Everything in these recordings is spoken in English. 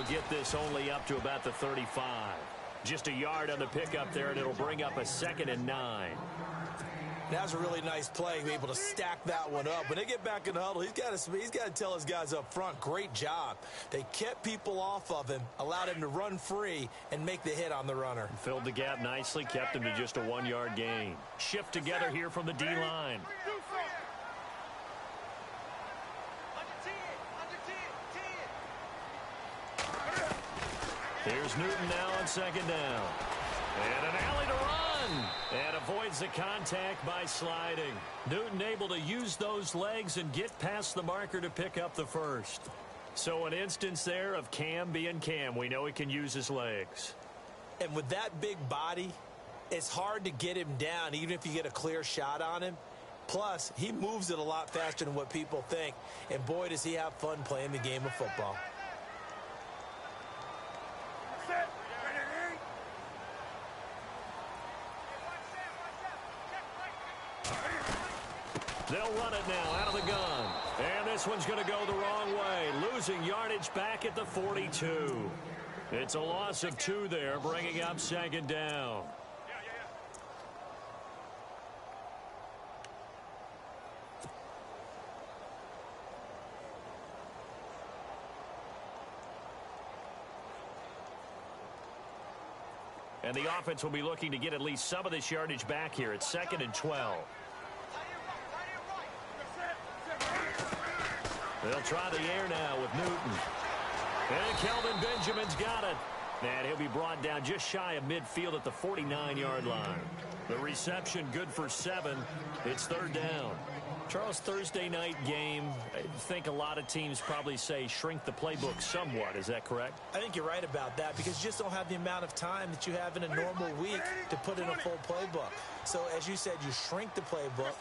get this only up to about the 35. Just a yard on the pickup there, and it'll bring up a 2nd and 9. That was a really nice play, be able to stack that one up. When they get back in the huddle, he's got to tell his guys up front, great job. They kept people off of him, allowed him to run free, and make the hit on the runner. Filled the gap nicely, kept him to just a 1-yard gain. Shift together here from the D-line. Here's Newton now on 2nd down. And an alley to run. And avoids the contact by sliding. Newton able to use those legs and get past the marker to pick up the first. So an instance there of Cam being Cam. We know he can use his legs. And with that big body, it's hard to get him down, even if you get a clear shot on him. Plus, he moves it a lot faster than what people think. And boy, does he have fun playing the game of football. They'll run it now out of the gun. And this one's going to go the wrong way. Losing yardage back at the 42. It's a loss of 2 there, bringing up 2nd down. And the offense will be looking to get at least some of this yardage back here. It's 2nd and 12. They'll try the air now with Newton. And Kelvin Benjamin's got it. And he'll be brought down just shy of midfield at the 49-yard line. The reception good for 7. It's 3rd down. Charles, Thursday night game, I think a lot of teams probably say shrink the playbook somewhat. Is that correct? I think you're right about that because you just don't have the amount of time that you have in a normal week to put in a full playbook. So, as you said, you shrink the playbook,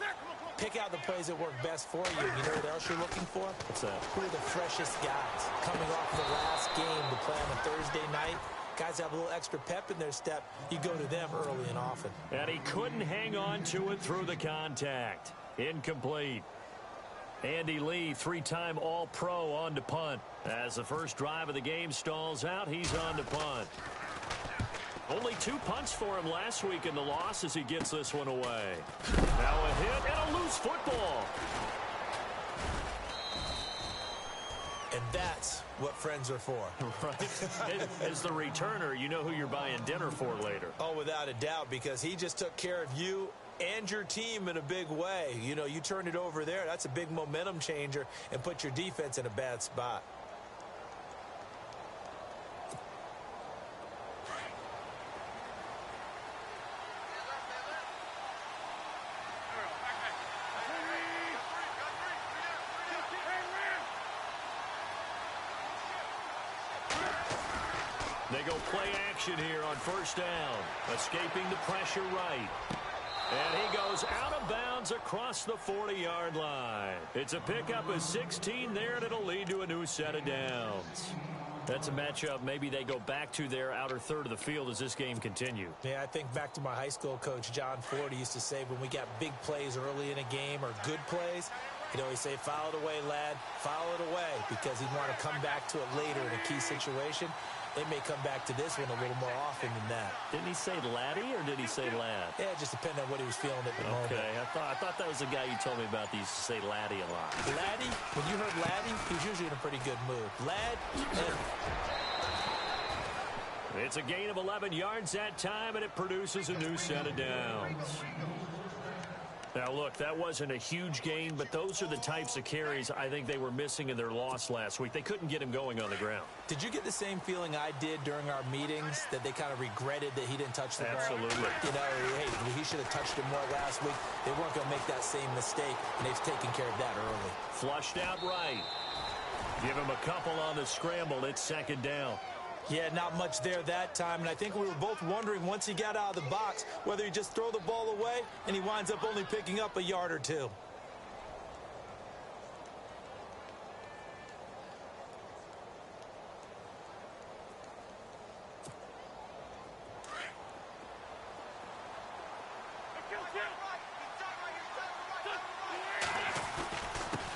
pick out the plays that work best for you. You know what else you're looking for? What's that? Who are the freshest guys coming off the last game to play on a Thursday night? Guys have a little extra pep in their step. You go to them early and often. And he couldn't hang on to it through the contact. Incomplete. Andy Lee, 3-time All-Pro, on to punt. As the first drive of the game stalls out, he's on to punt. Only 2 punts for him last week in the loss as he gets this one away. Now a hit and a loose football. And that's what friends are for. Right. As the returner, you know who you're buying dinner for later. Oh, without a doubt, because he just took care of you and your team in a big way. You know, you turn it over there. That's a big momentum changer and put your defense in a bad spot. They go play action here on 1st down. Escaping the pressure right. And he goes out of bounds across the 40-yard line. It's a pickup of 16 there, and it'll lead to a new set of downs. That's a matchup maybe they go back to their outer third of the field as this game continues. Yeah, I think back to my high school coach, John Ford. He used to say when we got big plays early in a game or good plays, he'd always say, foul it away, lad, foul it away, because he'd want to come back to it later in a key situation. They may come back to this one a little more often than that. Didn't he say laddie or did he say lad? Yeah, it just depended on what he was feeling at the moment. Okay, I thought that was the guy you told me about that used to say laddie a lot. Laddie, when you heard laddie, he was usually in a pretty good mood. Lad, it's a gain of 11 yards that time, and it produces a new set of downs. Now, look, that wasn't a huge gain, but those are the types of carries I think they were missing in their loss last week. They couldn't get him going on the ground. Did you get the same feeling I did during our meetings, that they kind of regretted that he didn't touch the ball? Absolutely. You know, hey, he should have touched it more last week. They weren't going to make that same mistake, and they've taken care of that early. Flushed out right. Give him a couple on the scramble. It's 2nd down. Yeah, not much there that time, and I think we were both wondering once he got out of the box whether he just throw the ball away and he winds up only picking up a yard or 2.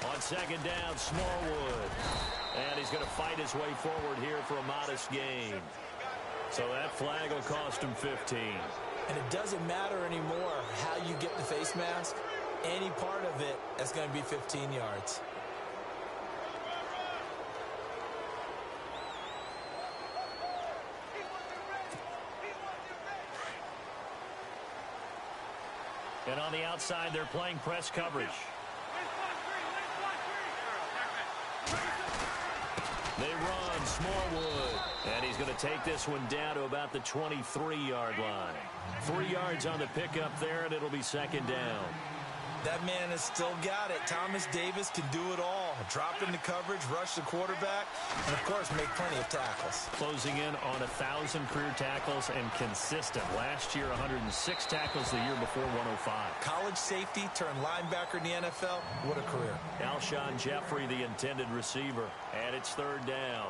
On 2nd down, Smallwood. And he's going to fight his way forward here for a modest gain. So that flag will cost him 15. And it doesn't matter anymore how you get the face mask. Any part of it, that's going to be 15 yards. And on the outside, they're playing press coverage. They run, Smallwood. And he's going to take this one down to about the 23-yard line. 3 yards on the pickup there, and it'll be second down. That man has still got it. Thomas Davis can do it all. Drop into coverage, rush the quarterback, and, of course, make plenty of tackles. Closing in on 1,000 career tackles and consistent. Last year, 106 tackles, the year before 105. College safety turned linebacker in the NFL. What a career. Alshon Jeffrey, the intended receiver, and it's third down.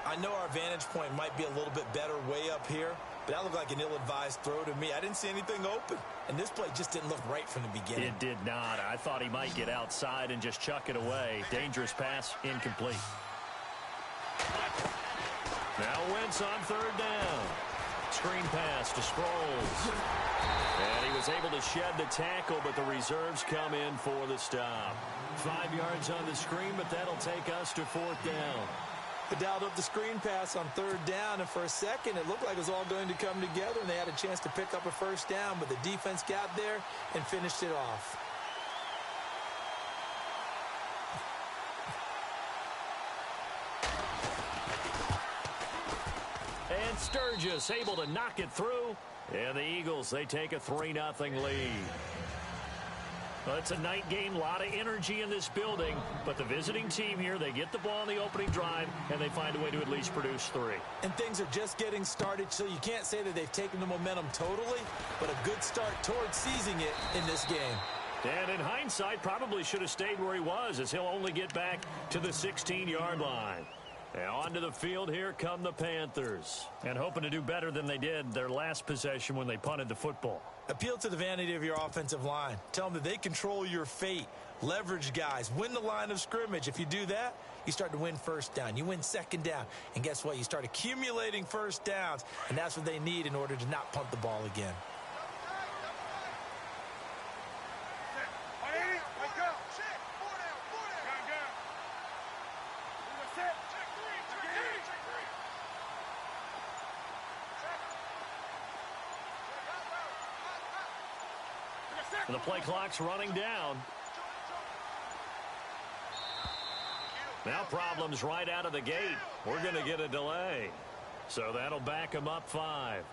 I know our vantage point might be a little bit better way up here, but that looked like an ill-advised throw to me. I didn't see anything open, and this play just didn't look right from the beginning. It did not. I thought he might get outside and just chuck it away. Dangerous pass, incomplete. Now Wentz on third down. Screen pass to Sproles. And he was able to shed the tackle, but the reserves come in for the stop. 5 yards on the screen, but that'll take us to fourth down. They dialed up the screen pass on third down, and for a second it looked like it was all going to come together, and they had a chance to pick up a first down, but the defense got there and finished it off. And Sturgis able to knock it through, and the Eagles, they take a 3-0 lead. Well, it's a night game, a lot of energy in this building, but the visiting team here, they get the ball on the opening drive, and they find a way to at least produce 3. And things are just getting started, so you can't say that they've taken the momentum totally, but a good start towards seizing it in this game. And in hindsight, probably should have stayed where he was, as he'll only get back to the 16-yard line. Now onto the field, here come the Panthers. And hoping to do better than they did their last possession when they punted the football. Appeal to the vanity of your offensive line. Tell them that they control your fate. Leverage guys. Win the line of scrimmage. If you do that, you start to win first down. You win second down. And guess what? You start accumulating first downs. And that's what they need in order to not punt the ball again. The play clock's running down. Now problems right out of the gate. We're going to get a delay. So that'll back them up 5.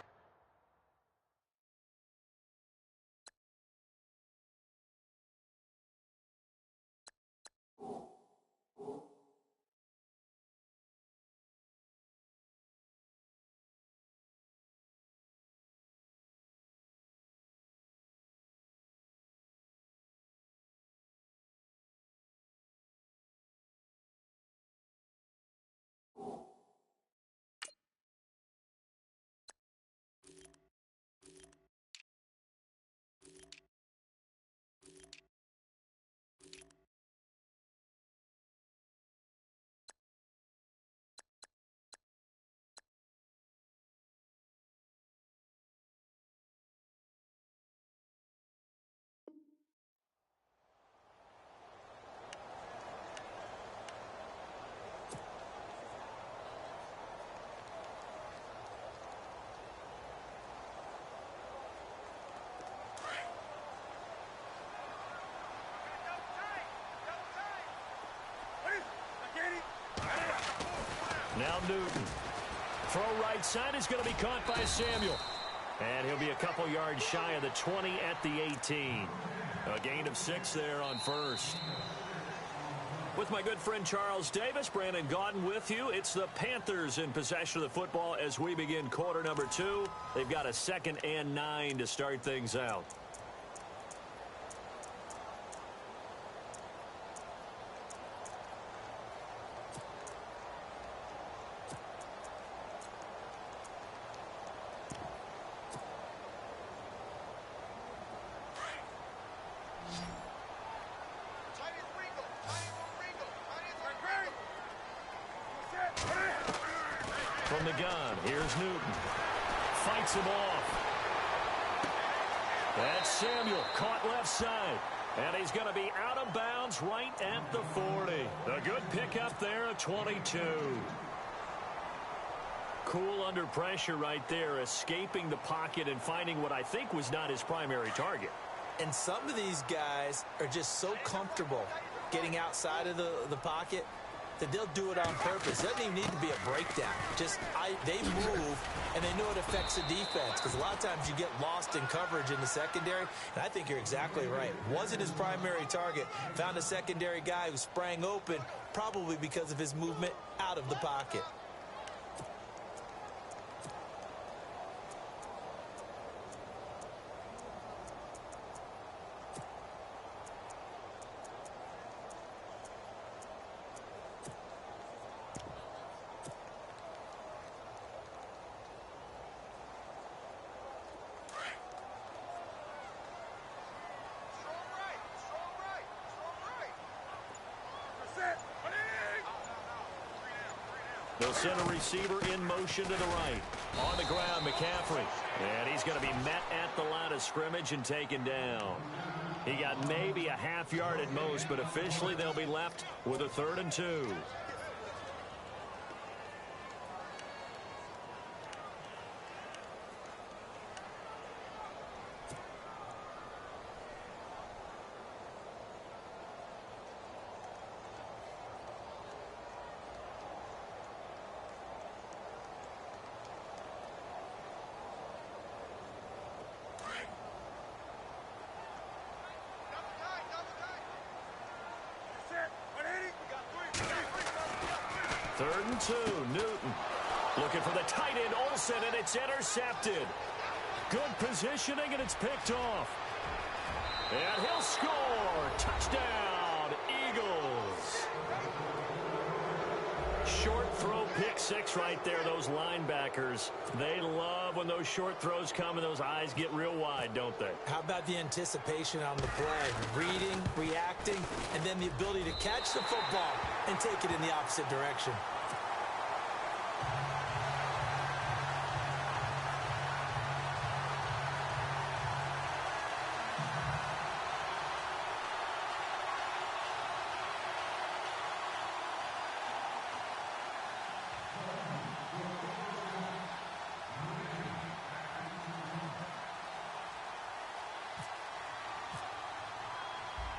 Now Newton. Throw right side is going to be caught by Samuel. And he'll be a couple yards shy of the 20 at the 18. A gain of 6 there on first. With my good friend Charles Davis, Brandon Gaudin with you. It's the Panthers in possession of the football as we begin quarter number 2. They've got a 2nd and 9 to start things out. From the gun, here's Newton. Fights him off. That's Samuel, caught left side. And he's going to be out of bounds right at the 40. A good pickup there at 22. Cool under pressure right there, escaping the pocket and finding what I think was not his primary target. And some of these guys are just so comfortable getting outside of the pocket that they'll do it on purpose. It doesn't even need to be a breakdown. They move, and they know it affects the defense, because a lot of times you get lost in coverage in the secondary, and I think you're exactly right. Wasn't his primary target. Found a secondary guy who sprang open, probably because of his movement out of the pocket. They'll send a receiver in motion to the right. On the ground, McCaffrey. And he's going to be met at the line of scrimmage and taken down. He got maybe a half yard at most, but officially they'll be left with a 3rd and 2. Third and 2, Newton. Looking for the tight end, Olsen, and it's intercepted. Good positioning, and it's picked off. And he'll score. Touchdown, Eagles. Short throw, pick six right there, those linebackers. They love when those short throws come and those eyes get real wide, don't they? How about the anticipation on the play? Reading, reacting, and then the ability to catch the football and take it in the opposite direction.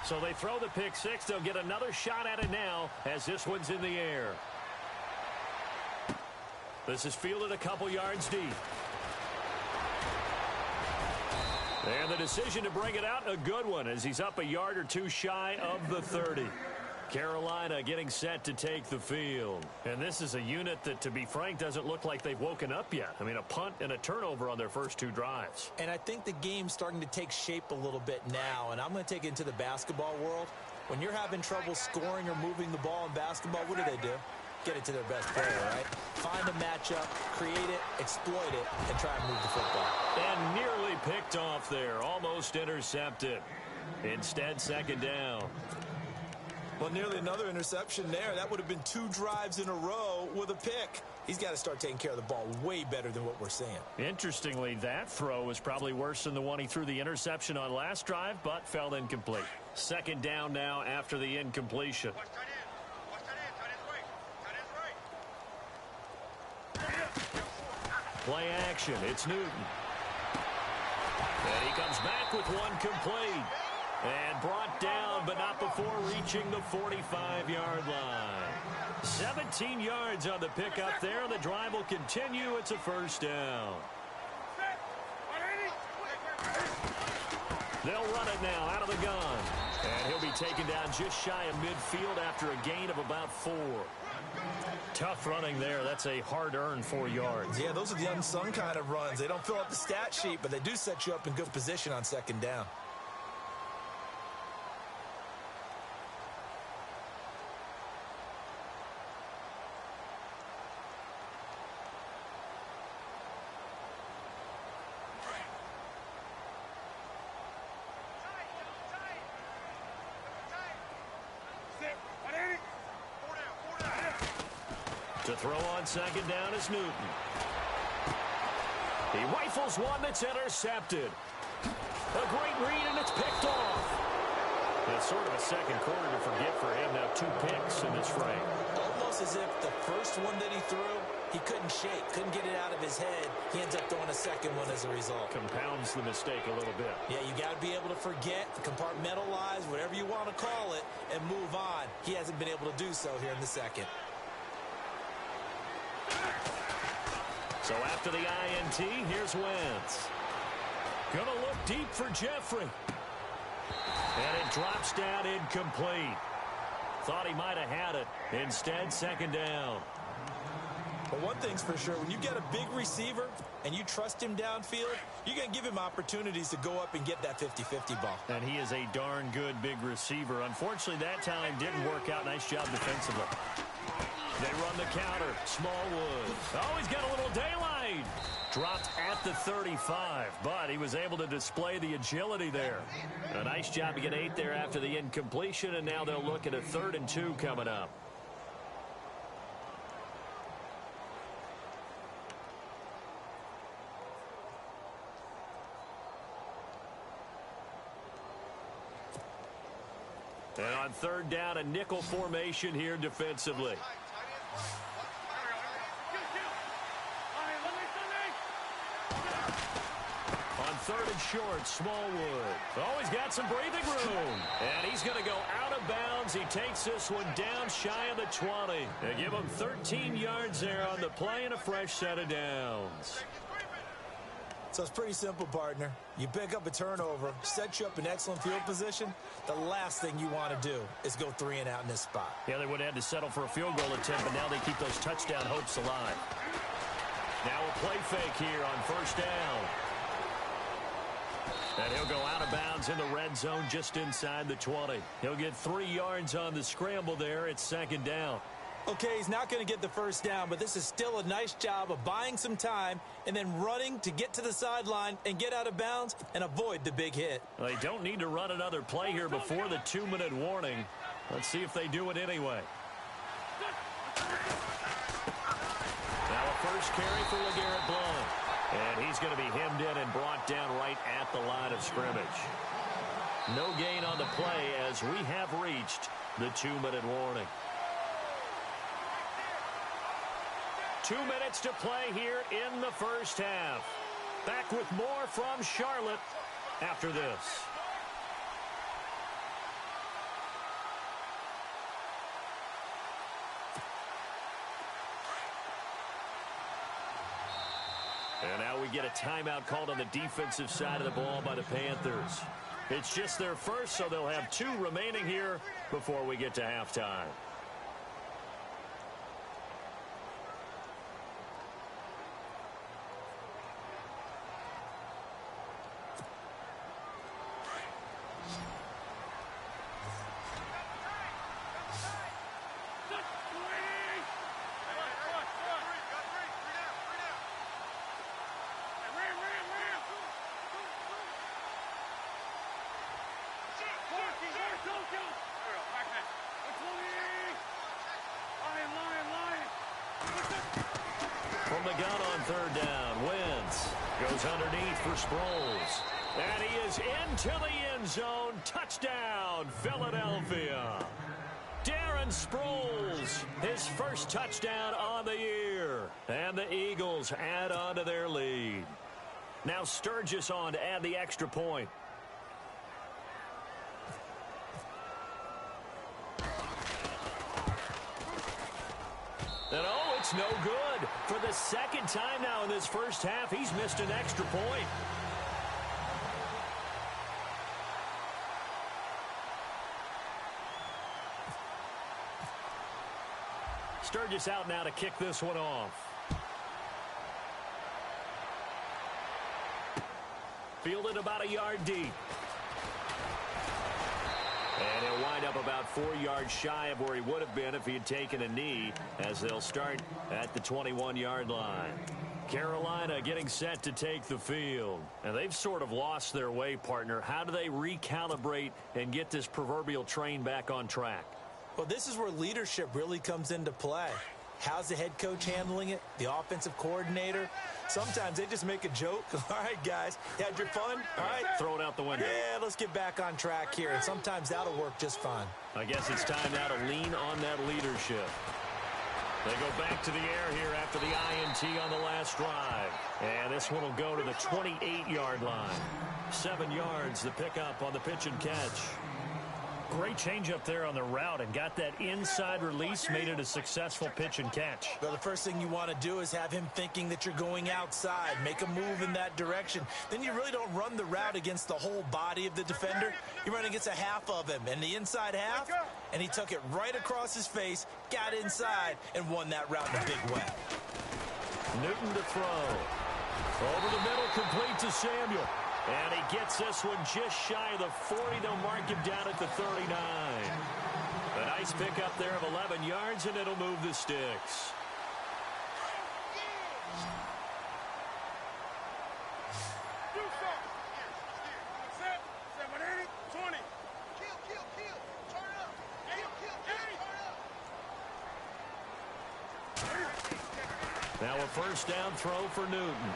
So they throw the pick six. They'll get another shot at it now as this one's in the air. This is fielded a couple yards deep. And the decision to bring it out, a good one, as he's up a yard or two shy of the 30. Carolina getting set to take the field. And this is a unit that, to be frank, doesn't look like they've woken up yet. I mean, a punt and a turnover on their first two drives. And I think the game's starting to take shape a little bit now. And I'm going to take it into the basketball world. When you're having trouble scoring or moving the ball in basketball, what do? Get it to their best player, right? Find a matchup, create it, exploit it, and try and move the football. And nearly picked off there. Almost intercepted. Instead, second down. Well, nearly another interception there. That would have been 2 drives in a row with a pick. He's got to start taking care of the ball way better than what we're seeing. Interestingly, that throw was probably worse than the one he threw the interception on last drive, but fell incomplete. Second down now after the incompletion. Play action. It's Newton. And he comes back with one complete. And brought down, but not before reaching the 45-yard line. 17 yards on the pickup there. The drive will continue. It's a first down. They'll run it now out of the gun. And he'll be taken down just shy of midfield after a gain of about 4. Tough running there. That's a hard-earned 4 yards. Yeah, those are the unsung kind of runs. They don't fill up the stat sheet, but they do set you up in good position on second down. To To throw on second down is Newton. He rifles one that's intercepted. A great read, and it's picked off. It's sort of a second quarter to forget for him. Now 2 picks in this frame. Almost as if the first one that he threw, he couldn't shake, couldn't get it out of his head. He ends up throwing a second one as a result. Compounds the mistake a little bit. Yeah, you got to be able to forget, compartmentalize, whatever you want to call it, and move on. He hasn't been able to do so here in the second. So after the INT, here's Wentz. Gonna look deep for Jeffrey. And it drops down incomplete. Thought he might have had it. Instead, second down. But one thing's for sure, when you get a big receiver and you trust him downfield, you're going to give him opportunities to go up and get that 50-50 ball. And he is a darn good big receiver. Unfortunately, that time didn't work out. Nice job defensively. They run the counter. Smallwood. Oh, he's got a little daylight. Dropped at the 35, but he was able to display the agility there. A nice job to get 8 there after the incompletion, and now they'll look at a 3rd and 2 coming up. And on 3rd down, a nickel formation here defensively. On 3rd and short, Smallwood. Oh, he's got some breathing room. And he's going to go out of bounds. He takes this one down shy of the 20. They give him 13 yards there on the play and a fresh set of downs. So it's pretty simple, partner. You pick up a turnover, set you up in excellent field position. The last thing you want to do is go 3 and out in this spot. Yeah, they would have had to settle for a field goal attempt, but now they keep those touchdown hopes alive. Now a play fake here on 1st down. And he'll go out of bounds in the red zone just inside the 20. He'll get 3 yards on the scramble there. It's 2nd down. Okay, he's not going to get the 1st down, but this is still a nice job of buying some time and then running to get to the sideline and get out of bounds and avoid the big hit. Well, they don't need to run another play here before the 2-minute warning. Let's see if they do it anyway. Now a first carry for LeGarrette Blount. And he's going to be hemmed in and brought down right at the line of scrimmage. No gain on the play as we have reached the 2-minute warning. 2 minutes to play here in the first half. Back with more from Charlotte after this. And now we get a timeout called on the defensive side of the ball by the Panthers. It's just their first, so they'll have 2 remaining here before we get to halftime. From the gun on 3rd down, Wentz goes underneath for Sproles. And he is into the end zone. Touchdown, Philadelphia. Darren Sproles, his first touchdown on the year. And the Eagles add on to their lead. Now Sturgis on to add the extra point. And oh, it's no good. For the 2nd time now in this first half, he's missed an extra point. Sturgis out now to kick this one off. Fielded about a yard deep. And he'll wind up about 4 yards shy of where he would have been if he had taken a knee, as they'll start at the 21-yard line. Carolina getting set to take the field. And they've sort of lost their way, partner. How do they recalibrate and get this proverbial train back on track? Well, this is where leadership really comes into play. How's the head coach handling it? The offensive coordinator? Sometimes they just make a joke. All right, guys, you had your fun? All right. Throw it out the window. Yeah, let's get back on track here. And sometimes that'll work just fine. I guess it's time now to lean on that leadership. They go back to the air here after the INT on the last drive. And this one will go to the 28-yard line. 7 yards the pickup on the pitch and catch. Great change up there on the route and got that inside release, made it a successful pitch and catch. Well, the first thing you want to do is have him thinking that you're going outside, make a move in that direction. Then you really don't run the route against the whole body of the defender. You run against a half of him, and the inside half, and he took it right across his face, got inside, and won that route in a big way. Newton to throw. Over the middle, complete to Samuel. And he gets this one just shy of the 40. They'll mark him down at the 39. A nice pickup there of 11 yards, and it'll move the sticks. Now a first down throw for Newton.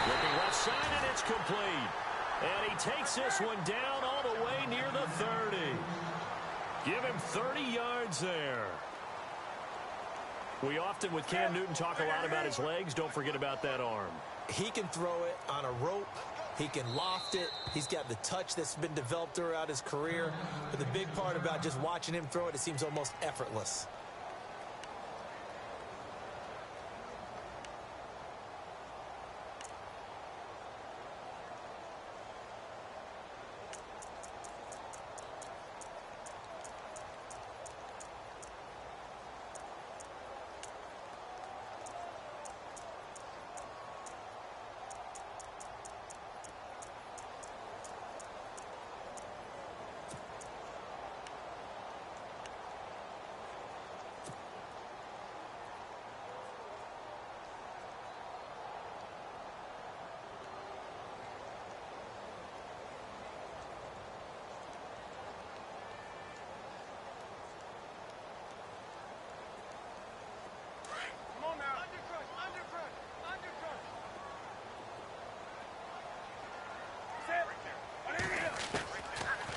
Looking left side, and it's complete. And he takes this one down all the way near the 30. Give him 30 yards there. We often, with Cam Newton, talk a lot about his legs. Don't forget about that arm. He can throw it on a rope. He can loft it. He's got the touch that's been developed throughout his career. But the big part about just watching him throw it, it seems almost effortless.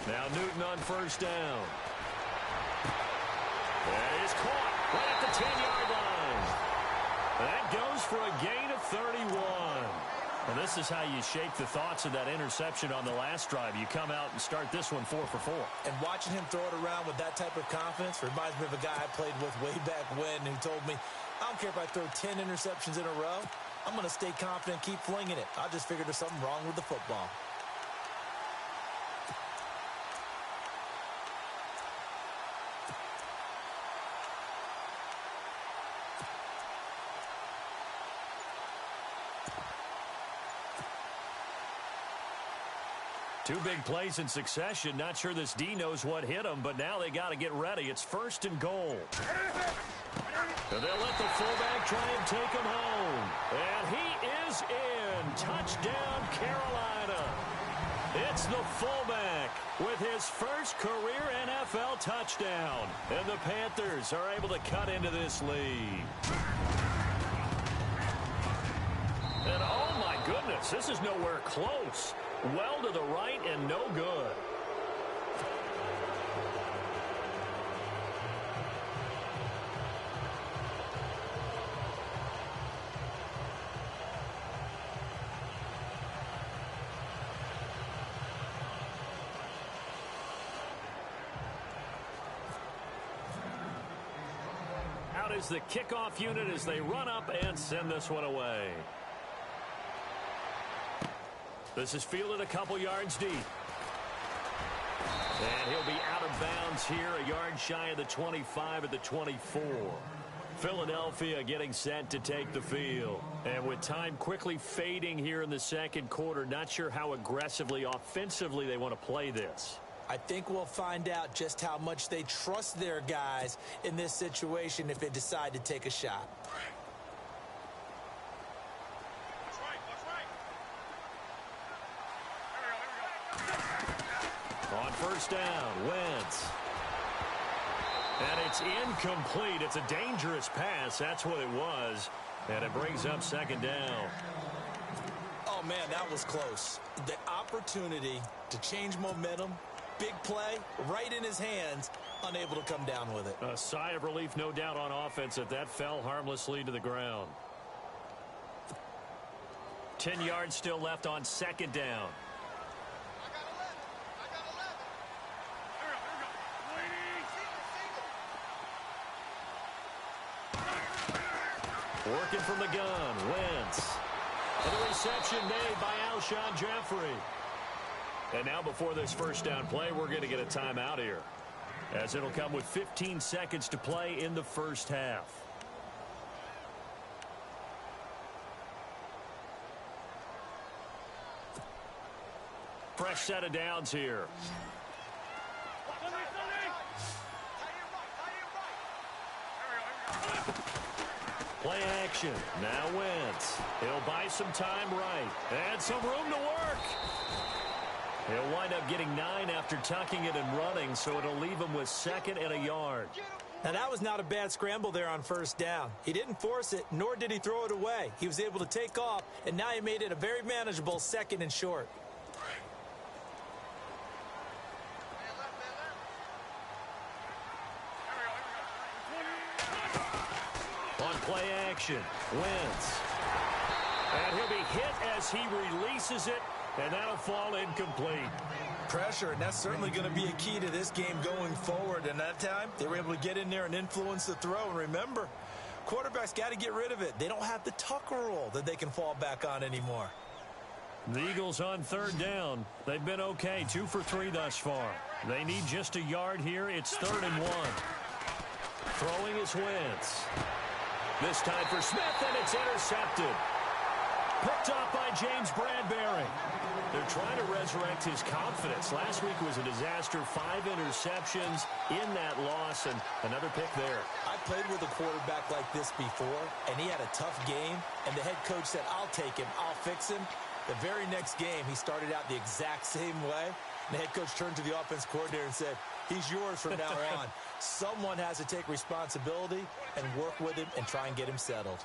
Now Newton on first down. That is caught right at the 10-yard line. That goes for a gain of 31. And this is how you shake the thoughts of that interception on the last drive. You come out and start this one 4 for 4. And watching him throw it around with that type of confidence reminds me of a guy I played with way back when who told me, I don't care if I throw 10 interceptions in a row. I'm going to stay confident and keep flinging it. I just figured there's something wrong with the football. Two big plays in succession. Not sure this D knows what hit him, but now they got to get ready. It's 1st and goal. And they'll let the fullback try and take him home. And he is in. Touchdown, Carolina. It's the fullback with his first career NFL touchdown. And the Panthers are able to cut into this lead. And oh my goodness, this is nowhere close. Well to the right and no good. Out is the kickoff unit as they run up and send this one away. This is fielded a couple yards deep. And he'll be out of bounds here, a yard shy of the 25 at the 24. Philadelphia getting set to take the field. And with time quickly fading here in the second quarter, not sure how aggressively, offensively they want to play this. I think we'll find out just how much they trust their guys in this situation if they decide to take a shot. On first down, Wentz. And it's incomplete. It's a dangerous pass. That's what it was. And it brings up second down. Oh, man, that was close. The opportunity to change momentum, big play, right in his hands, unable to come down with it. A sigh of relief, no doubt, on offense that fell harmlessly to the ground. 10 yards still left on second down. Working from the gun, Wentz. And the reception made by Alshon Jeffrey. And now before this first down play, we're going to get a timeout here, as it'll come with 15 seconds to play in the first half. Fresh set of downs here. Play action. Now Wentz. He'll buy some time right. And some room to work. He'll wind up getting 9 after tucking it and running, so it'll leave him with 2nd and a yard. Now, that was not a bad scramble there on first down. He didn't force it, nor did he throw it away. He was able to take off, and now he made it a very manageable 2nd and short. On play action, Wentz. And he'll be hit as he releases it, and that'll fall incomplete. Pressure, and that's certainly going to be a key to this game going forward. And that time, they were able to get in there and influence the throw. And remember, quarterbacks got to get rid of it. They don't have the Tucker rule that they can fall back on anymore. The Eagles on third down. They've been okay, 2 for 3 thus far. They need just a yard here. It's 3rd and 1. Throwing is Wentz. This time for Smith, and it's intercepted. Picked up by James Bradbury. They're trying to resurrect his confidence. Last week was a disaster. 5 interceptions in that loss, and another pick there. I played with a quarterback like this before, and he had a tough game, and the head coach said, I'll take him, I'll fix him. The very next game, he started out the exact same way. And the head coach turned to the offense coordinator and said, he's yours from now on. Someone has to take responsibility and work with him and try and get him settled.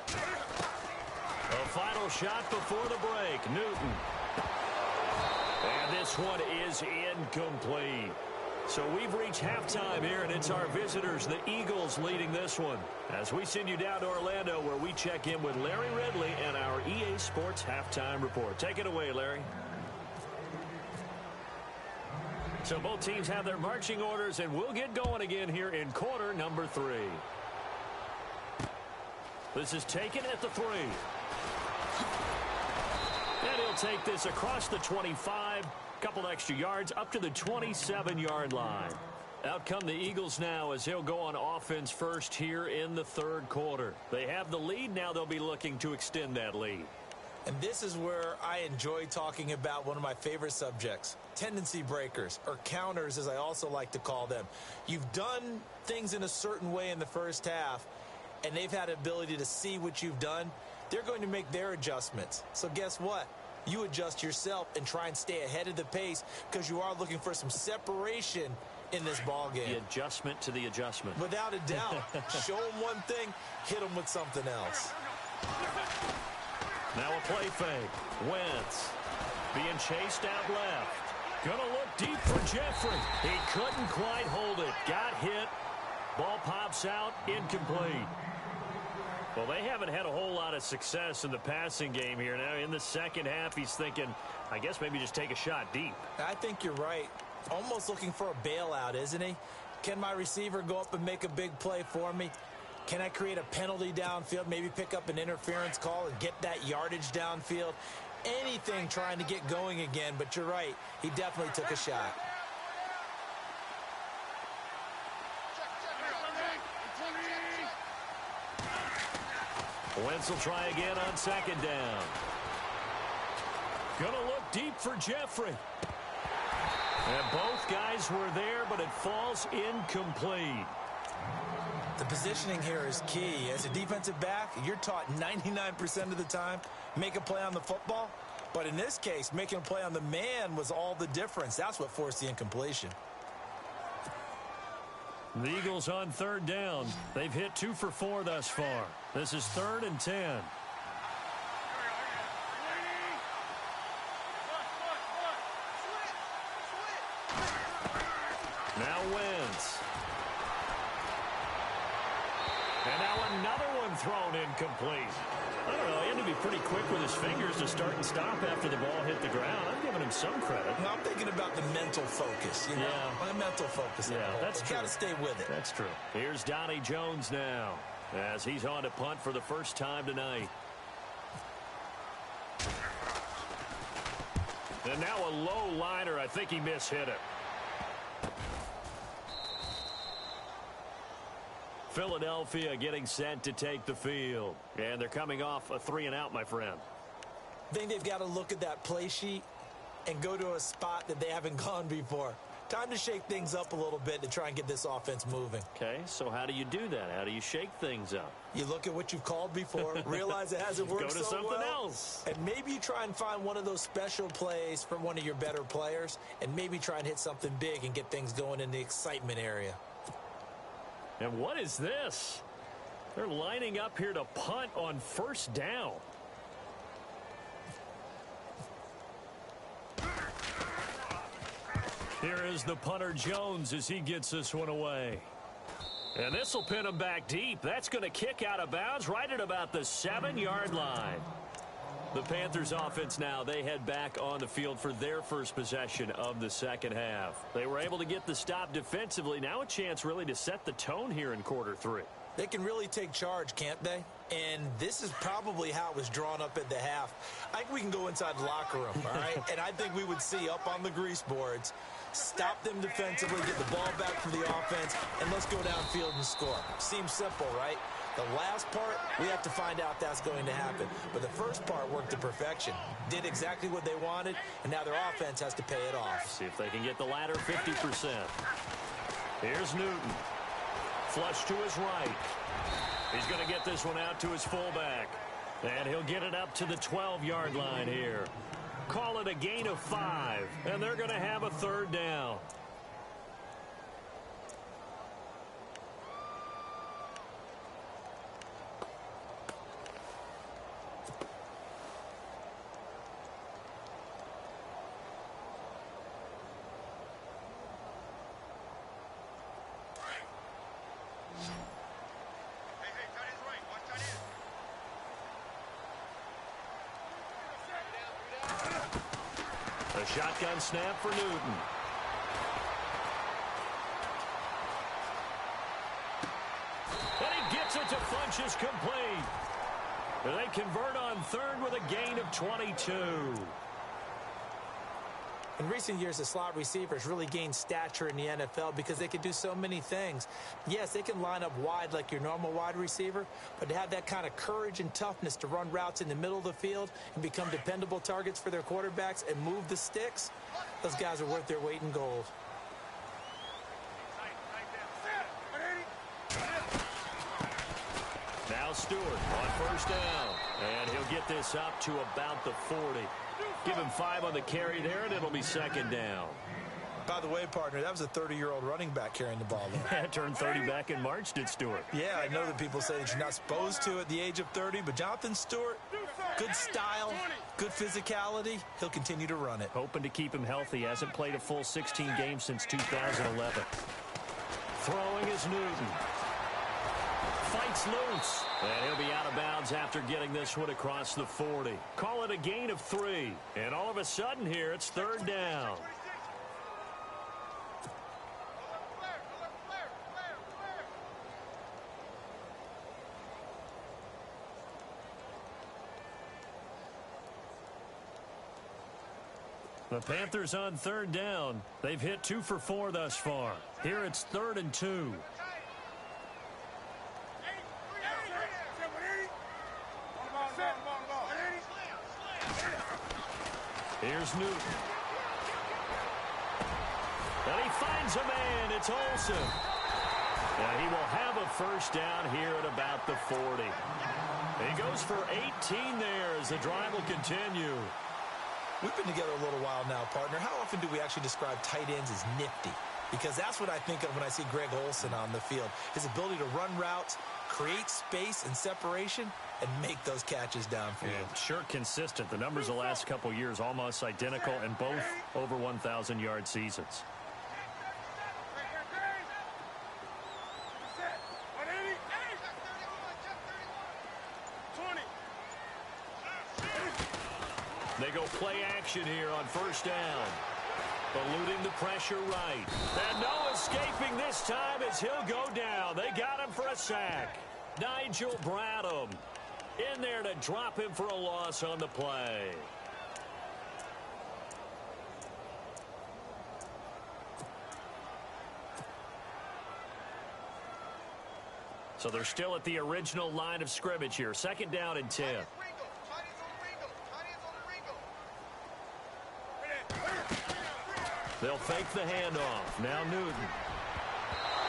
A final shot before the break. Newton. And this one is incomplete. So we've reached halftime here, and it's our visitors, the Eagles, leading this one. As we send you down to Orlando, where we check in with Larry Ridley and our EA Sports Halftime Report. Take it away, Larry. So both teams have their marching orders, and we'll get going again here in quarter number 3. This is taken at the 3. And he'll take this across the 25. Couple extra yards up to the 27-yard line. Out come the Eagles now as they'll go on offense first here in the third quarter. They have the lead. Now they'll be looking to extend that lead. And this is where I enjoy talking about one of my favorite subjects, tendency breakers, or counters as I also like to call them. You've done things in a certain way in the first half, and they've had the ability to see what you've done. They're going to make their adjustments. So guess what? You adjust yourself and try and stay ahead of the pace because you are looking for some separation in this ball game. The adjustment to the adjustment. Without a doubt. Show them one thing, hit them with something else. Now a play fake. Wentz being chased out left. Gonna look deep for Jeffrey. He couldn't quite hold it. Got hit. Ball pops out. Incomplete. Well, they haven't had a whole lot of success in the passing game here. Now, in the second half, he's thinking, I guess maybe just take a shot deep. I think you're right. Almost looking for a bailout, isn't he? Can my receiver go up and make a big play for me? Can I create a penalty downfield, maybe pick up an interference call and get that yardage downfield? Anything trying to get going again, but you're right. He definitely took a shot. Wentz will try again on second down. Gonna look deep for Jeffrey. And both guys were there, but it falls incomplete. The positioning here is key. As a defensive back, you're taught 99% of the time, make a play on the football. But in this case, making a play on the man was all the difference. That's what forced the incompletion. The Eagles on third down. They've hit 2 for 4 thus far. This is 3rd and 10. Now Wentz. And now another one thrown incomplete. I don't know. He had to be pretty quick with his fingers to start and stop after the ball hit the ground. I'm giving him some credit. No, I'm thinking about the mental focus. You know? Yeah. My mental focus. Yeah, that's true. Got to stay with it. That's true. Here's Donnie Jones now as he's on to punt for the first time tonight. And now a low liner. I think he mishit it. Philadelphia getting set to take the field. And they're coming off a 3-and-out, my friend. I think they've got to look at that play sheet and go to a spot that they haven't gone before. Time to shake things up a little bit to try and get this offense moving. Okay, so how do you do that? How do you shake things up? You look at what you've called before, realize it hasn't worked Go to so something well, else. and maybe you try and find one of those special plays from one of your better players, and maybe try and hit something big and get things going in the excitement area. And what is this? They're lining up here to punt on first down. Here is the punter Jones as he gets this one away. And this will pin him back deep. That's going to kick out of bounds right at about the 7-yard line. The Panthers offense now, they head back on the field for their first possession of the second half. They were able to get the stop defensively. Now a chance really to set the tone here in quarter 3. They can really take charge, can't they? And this is probably how it was drawn up at the half. I think we can go inside the locker room, all right? And I think we would see up on the grease boards, stop them defensively, get the ball back for the offense, and let's go downfield and score. Seems simple, right? The last part, we have to find out that's going to happen. But the first part worked to perfection. Did exactly what they wanted, and now their offense has to pay it off. See if they can get the latter 50%. Here's Newton. Flush to his right. He's going to get this one out to his fullback. And he'll get it up to the 12-yard line here. Call it a gain of 5, and they're going to have a third down. A shotgun snap for Newton. And he gets it to Funchess complete. And they convert on third with a gain of 22. In recent years, the slot receivers really gained stature in the NFL because they can do so many things. Yes, they can line up wide like your normal wide receiver, but to have that kind of courage and toughness to run routes in the middle of the field and become dependable targets for their quarterbacks and move the sticks, those guys are worth their weight in gold. Now Stewart on first down, and he'll get this up to about the 40. Give him 5 on the carry there, and it'll be second down. By the way, partner, that was a 30-year-old running back carrying the ball there. Turned 30 back in March, did Stewart. Yeah, I know that people say that you're not supposed to at the age of 30, but Jonathan Stewart, good style, good physicality, he'll continue to run it. Hoping to keep him healthy. Hasn't played a full 16 games since 2011. Throwing is Newton. Fights loose. And he'll be out of bounds after getting this one across the 40. Call it a gain of 3. And all of a sudden here, it's third down. The Panthers on third down. They've hit 2 for 4 thus far. Here it's 3rd and 2. Here's Newton. And he finds a man. It's Olsen. And he will have a first down here at about the 40. He goes for 18 there as the drive will continue. We've been together a little while now, partner. How often do we actually describe tight ends as nifty? because that's what I think of when I see Greg Olsen on the field. His ability to run routes, create space and separation, and make those catches downfield. Yeah, sure consistent. The numbers the last couple years almost identical, and both over 1,000-yard seasons. They go play action here on first down. Eluding the pressure right. And no escaping this time as he'll go down. They got him for a sack. Nigel Bradham in there to drop him for a loss on the play. So they're still at the original line of scrimmage here. Second down and 10. They'll fake the handoff. Now Newton.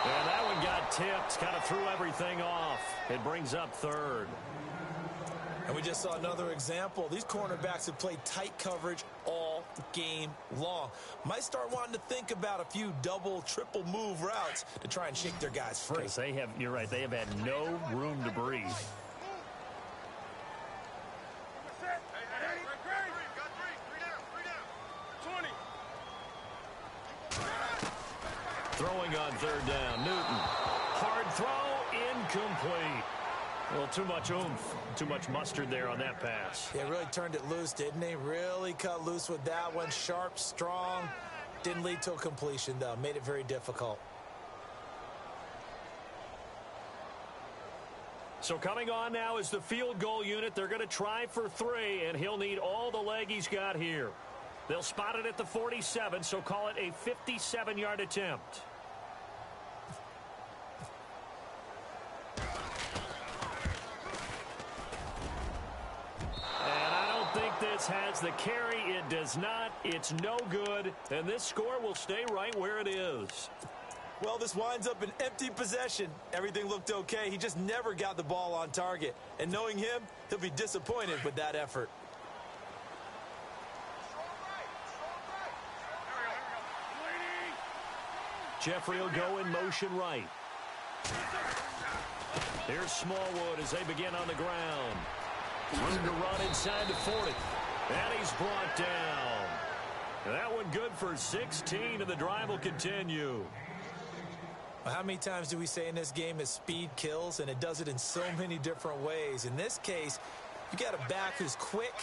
And that one got tipped. Kind of threw everything off. It brings up third. And we just saw another example. These cornerbacks have played tight coverage all game long. Might start wanting to think about a few double, triple move routes to try and shake their guys free. Because they have, you're right, they have had no room to breathe. Throwing on third down. Newton. Hard throw. Incomplete. A little too much oomph. Too much mustard there on that pass. Yeah, really turned it loose, didn't he? Really cut loose with that one. Sharp, strong. Didn't lead to a completion, though. Made it very difficult. So coming on now is the field goal unit. They're going to try for 3, and he'll need all the leg he's got here. They'll spot it at the 47, so call it a 57-yard attempt. And I don't think this has the carry. It does not. It's no good. And this score will stay right where it is. Well, this winds up an empty possession. Everything looked okay. He just never got the ball on target. And knowing him, he'll be disappointed with that effort. Jeffrey will go in motion right. Here's Smallwood as they begin on the ground. Room to run inside the 40. And he's brought down. And that one good for 16, and the drive will continue. Well, how many times do we say in this game that speed kills, and it does it in so many different ways? In this case, you got a back who's quick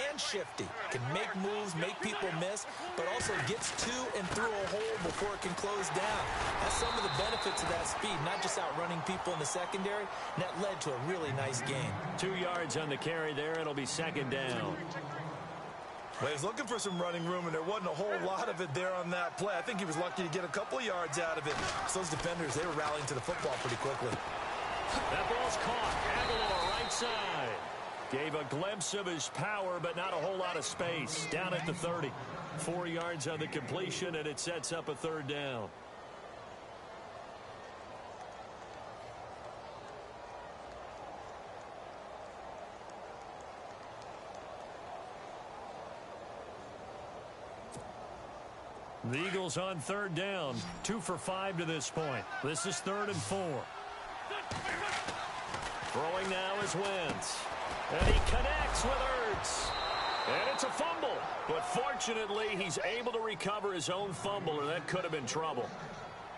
and shifty, can make moves, make people miss, but also gets to and through a hole before it can close down. That's some of the benefits of that speed, not just outrunning people in the secondary, and that led to a really nice game. 2 yards on the carry there. It'll be second down. Well, he was looking for some running room, and there wasn't a whole lot of it there on that play. I think he was lucky to get a couple of yards out of it. So those defenders, they were rallying to the football pretty quickly. That ball's caught. Aguilar right side. Gave a glimpse of his power, but not a whole lot of space. Down at the 30. 4 yards on the completion, and it sets up a third down. The Eagles on third down. 2 for 5 to this point. This is 3rd and 4. Throwing now is Wentz. And he connects with Ertz. And it's a fumble. But fortunately, he's able to recover his own fumble, or that could have been trouble.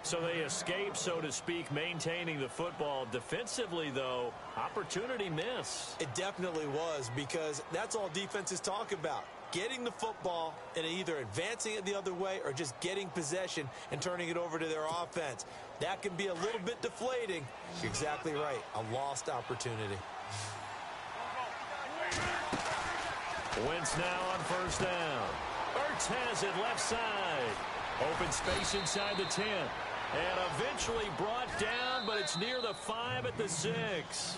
So they escape, so to speak, maintaining the football. Defensively, though, opportunity miss. It definitely was, because that's all defenses talk about. Getting the football and either advancing it the other way or just getting possession and turning it over to their offense. That can be a little bit deflating. You're exactly right. A lost opportunity. Wentz now on first down. Ertz has it left side. Open space inside the 10. And eventually brought down, but it's near the 5 at the 6.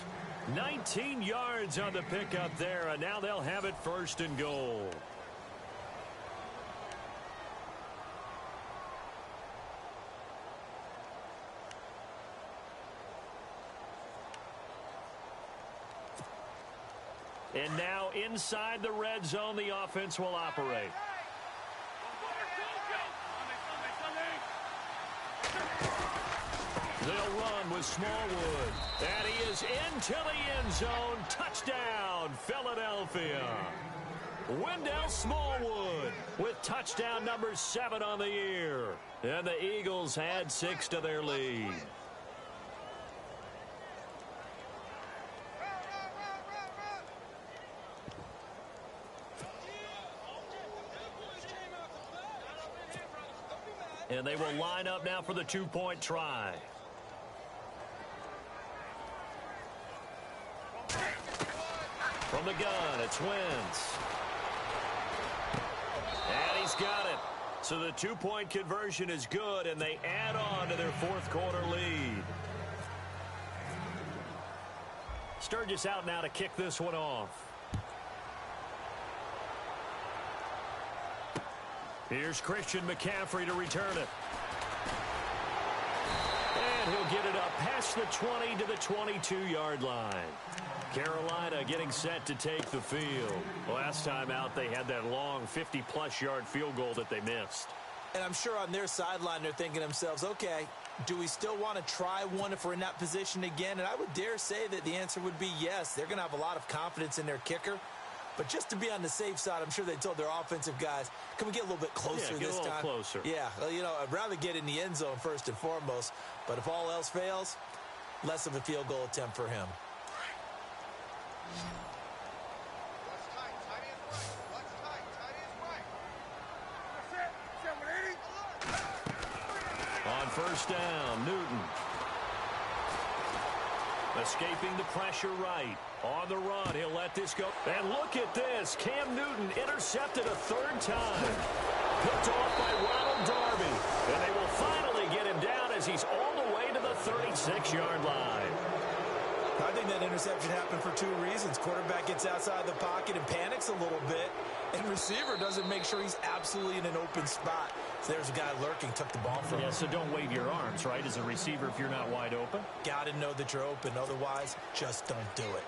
19 yards on the pickup there, and now they'll have it 1st and goal. And now inside the red zone, the offense will operate. They'll run with Smallwood. And he is into the end zone. Touchdown, Philadelphia. Wendell Smallwood with touchdown number 7 on the year. And the Eagles add 6 to their lead. And they will line up now for the 2-point try. From the gun, it's Wentz. And he's got it. So the 2-point conversion is good, and they add on to their fourth-quarter lead. Sturgis out now to kick this one off. Here's Christian McCaffrey to return it. And he'll get it up past the 20 to the 22-yard line. Carolina getting set to take the field. Last time out, they had that long 50-plus yard field goal that they missed. And I'm sure on their sideline, they're thinking to themselves, okay, do we still want to try one if we're in that position again? And I would dare say that the answer would be yes. They're going to have a lot of confidence in their kicker. But just to be on the safe side, I'm sure they told their offensive guys, can we get a little bit closer this time? Yeah, get a little closer. Yeah, well, you know, I'd rather get in the end zone first and foremost. But if all else fails, less of a field goal attempt for him. On first down, Newton. Escaping the pressure right. On the run, he'll let this go. And look at this. Cam Newton intercepted a 3rd time. Picked off by Ronald Darby. And they will finally get him down as he's all the way to the 36-yard line. I think that interception happened for 2 reasons. Quarterback gets outside the pocket and panics a little bit. And receiver doesn't make sure he's absolutely in an open spot. So there's a guy lurking, took the ball from him. Yeah, so don't wave your arms, right, as a receiver if you're not wide open. Got to know that you're open. Otherwise, just don't do it.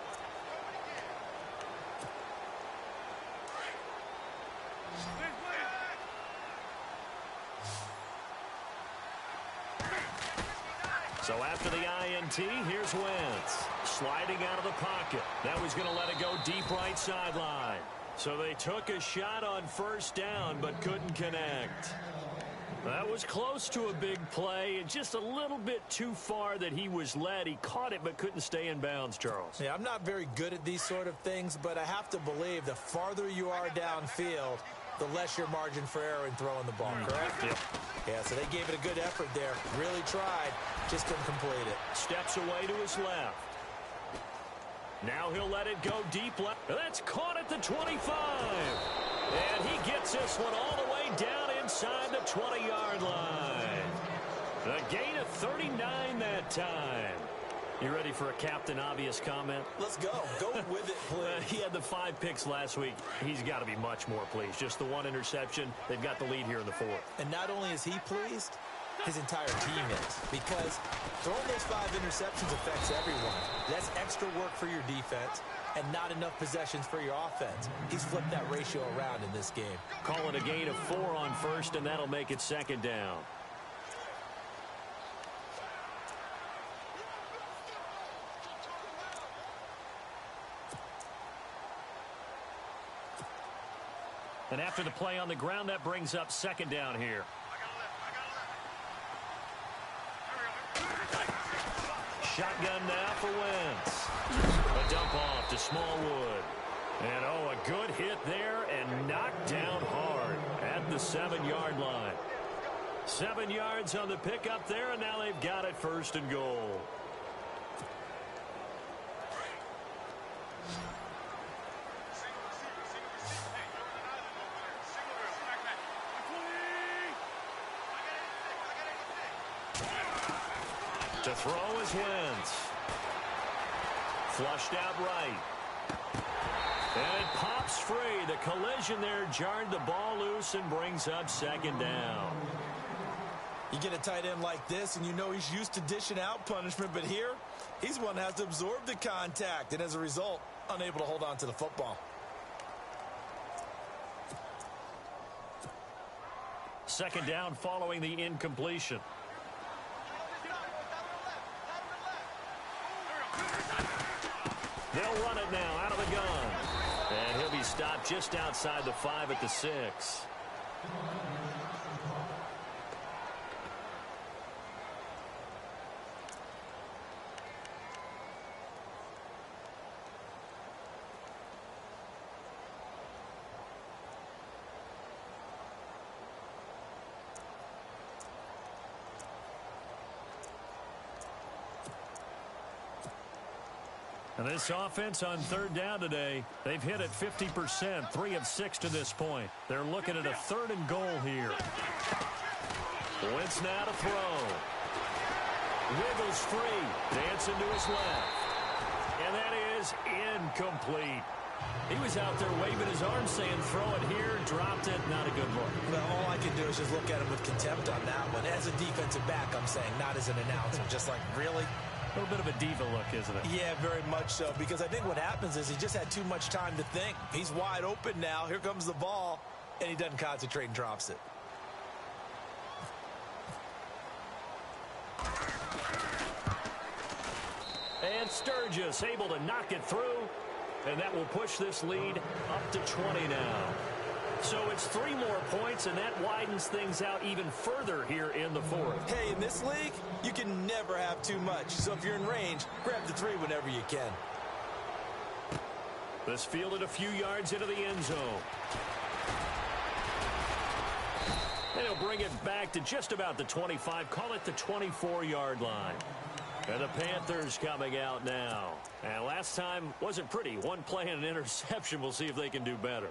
So after the INT, here's Wentz. Sliding out of the pocket. Now he's going to let it go deep right sideline. So they took a shot on first down, but couldn't connect. That was close to a big play. Just a little bit too far that he was led. He caught it, but couldn't stay in bounds, Charles. Yeah, I'm not very good at these sort of things, but I have to believe the farther you are downfield, the less your margin for error in throwing the ball, correct? Yep. Yeah, so they gave it a good effort there. Really tried. Just couldn't complete it. Steps away to his left. Now he'll let it go deep left. That's caught at the 25. And he gets this one all the way down inside the 20-yard line. A gain of 39 that time. You ready for a Captain Obvious comment? Let's go. Go with it, please. He had the 5 picks last week. He's got to be much more pleased. Just the 1 interception. They've got the lead here in the 4th. And not only is he pleased, his entire team is. Because throwing those 5 interceptions affects everyone. That's extra work for your defense and not enough possessions for your offense. He's flipped that ratio around in this game. Call it a gain of 4 on first, and that'll make it 2nd down. And after the play on the ground, that brings up 2nd down here. Shotgun now for Wentz. A dump off to Smallwood. And, oh, a good hit there and knocked down hard at the 7-yard line. 7 yards on the pickup there, and now they've got it 1st and goal. To throw is Wentz. Flushed out right. And it pops free. The collision there jarred the ball loose and brings up 2nd down. You get a tight end like this, and you know he's used to dishing out punishment, but here, he's one that has to absorb the contact, and as a result, unable to hold on to the football. 2nd down following the incompletion. They'll run it now out of the gun. And he'll be stopped just outside the 5 at the 6. And this offense on 3rd down today, they've hit it 50%, 3 of 6 to this point. They're looking at a 3rd and goal here. Wentz now to throw. Wiggles free, dancing to his left. And that is incomplete. He was out there waving his arms saying, throw it here, dropped it, not a good look. Well, all I can do is just look at him with contempt on that one. As a defensive back, I'm saying, not as an announcer. Just like, really? A little bit of a diva look, isn't it? Yeah, very much so, because I think what happens is he just had too much time to think. He's wide open now. Here comes the ball, and he doesn't concentrate and drops it. And Sturgis able to knock it through, and that will push this lead up to 20 now. So it's 3 more points, and that widens things out even further here in the 4th. Hey, in this league, you can never have too much. So if you're in range, grab the 3 whenever you can. This fielded a few yards into the end zone. And he'll bring it back to just about the 25. Call it the 24-yard line. And the Panthers coming out now. And last time wasn't pretty. One play and an interception. We'll see if they can do better.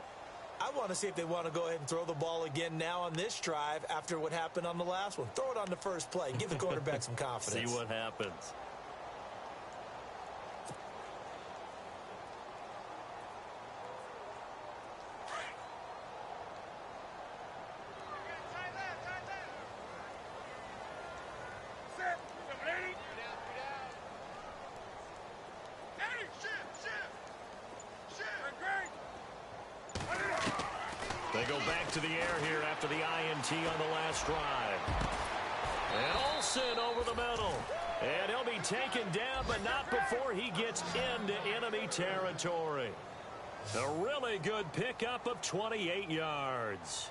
I want to see if they want to go ahead and throw the ball again now on this drive after what happened on the last one. Throw it on the first play. Give the quarterback some confidence. See what happens. They go back to the air here after the INT on the last drive. And Olsen over the middle. And he'll be taken down, but not before he gets into enemy territory. A really good pickup of 28 yards.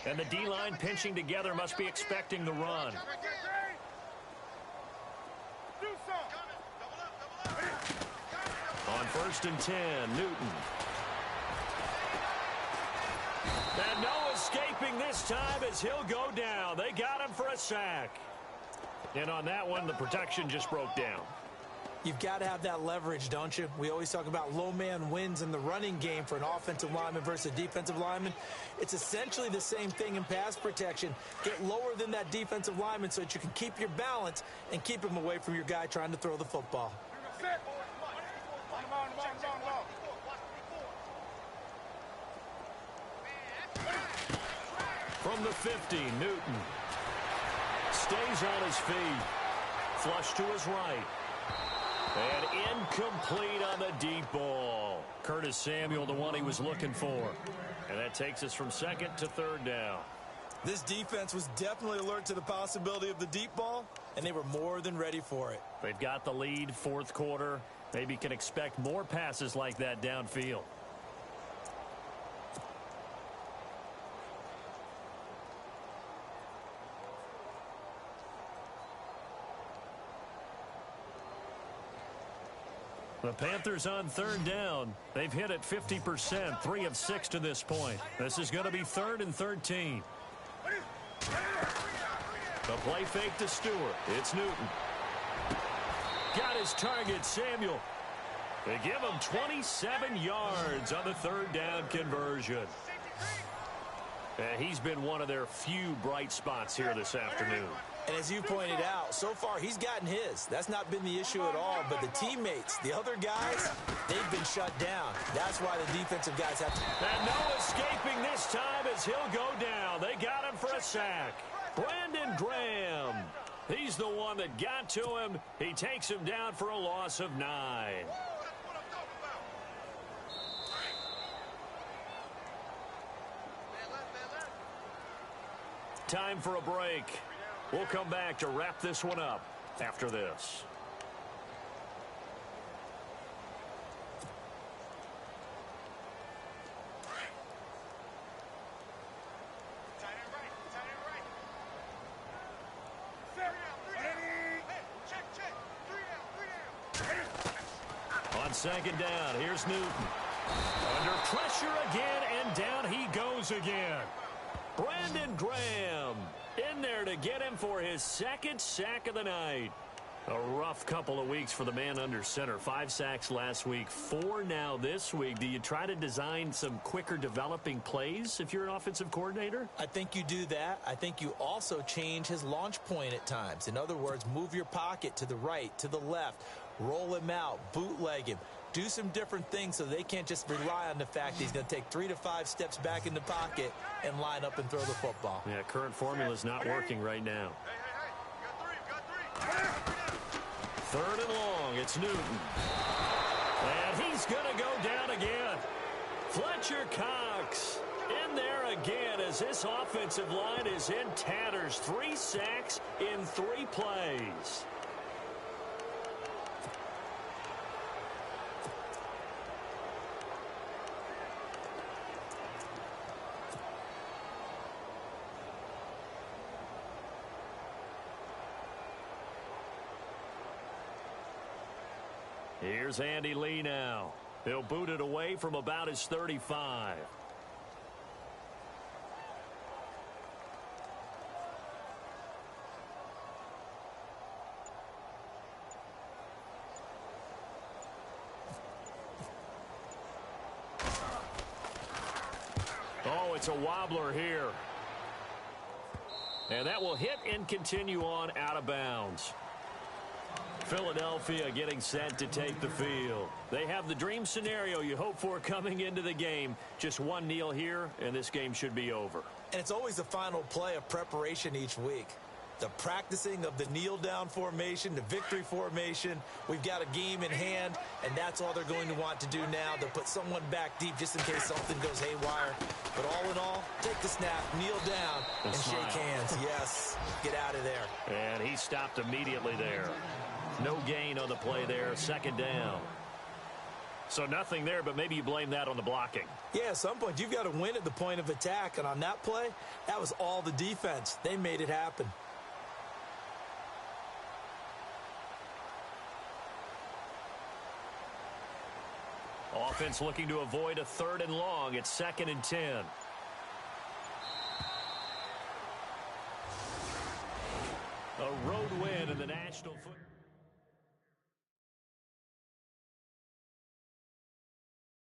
And the D-line pinching together must be expecting the run. On 1st and 10, Newton. And no escaping this time as he'll go down. They got him for a sack. And on that one, the protection just broke down. You've got to have that leverage, don't you? We always talk about low man wins in the running game for an offensive lineman versus a defensive lineman. It's essentially the same thing in pass protection. Get lower than that defensive lineman so that you can keep your balance and keep him away from your guy trying to throw the football. From the 50, Newton stays on his feet. Flush to his right. And incomplete on the deep ball. Curtis Samuel, the one he was looking for. And that takes us from 2nd to 3rd down. This defense was definitely alert to the possibility of the deep ball, and they were more than ready for it. They've got the lead, 4th quarter. Maybe can expect more passes like that downfield. The Panthers on 3rd down. They've hit it 50%, 3 of 6 to this point. This is going to be 3rd and 13. The play fake to Stewart. It's Newton. Got his target, Samuel. They give him 27 yards on the 3rd down conversion. And he's been one of their few bright spots here this afternoon. And as you pointed out, so far he's gotten his. That's not been the issue at all. But the teammates, the other guys, they've been shut down. That's why the defensive guys have to. And no escaping this time as he'll go down. They got him for a sack. Brandon Graham. He's the one that got to him. He takes him down for a loss of 9. Time for a break. We'll come back to wrap this one up after this. On second down, here's Newton. Under pressure again, and down he goes again. Brandon Graham in there to get him for his second sack of the night. A rough couple of weeks for the man under center. 5 sacks last week, 4 now this week. Do you try to design some quicker developing plays if you're an offensive coordinator? I think you do that. I think you also change his launch point at times. In other words, move your pocket to the right, to the left, roll him out, bootleg him. Do some different things so they can't just rely on the fact that he's going to take 3 to 5 steps back in the pocket and line up and throw the football. Yeah, current formula is not working right now. Third and long, it's Newton. And he's going to go down again. Fletcher Cox in there again as this offensive line is in tatters. 3 sacks in 3 plays. Here's Andy Lee now. He'll boot it away from about his 35. Oh, it's a wobbler here. And that will hit and continue on out of bounds. Philadelphia getting set to take the field. They have the dream scenario you hope for coming into the game. Just one kneel here, and this game should be over. And it's always the final play of preparation each week. The practicing of the kneel-down formation, the victory formation. We've got a game in hand, and that's all they're going to want to do now. They'll put someone back deep just in case something goes haywire. But all in all, take the snap, kneel down, and shake hands. Yes, get out of there. And he stopped immediately there. No gain on the play there, second down. So nothing there, but maybe you blame that on the blocking. Yeah, at some point, you've got to win at the point of attack. And on that play, that was all the defense. They made it happen. Offense looking to avoid a 3rd and long. It's 2nd and 10. A road win in the National Football.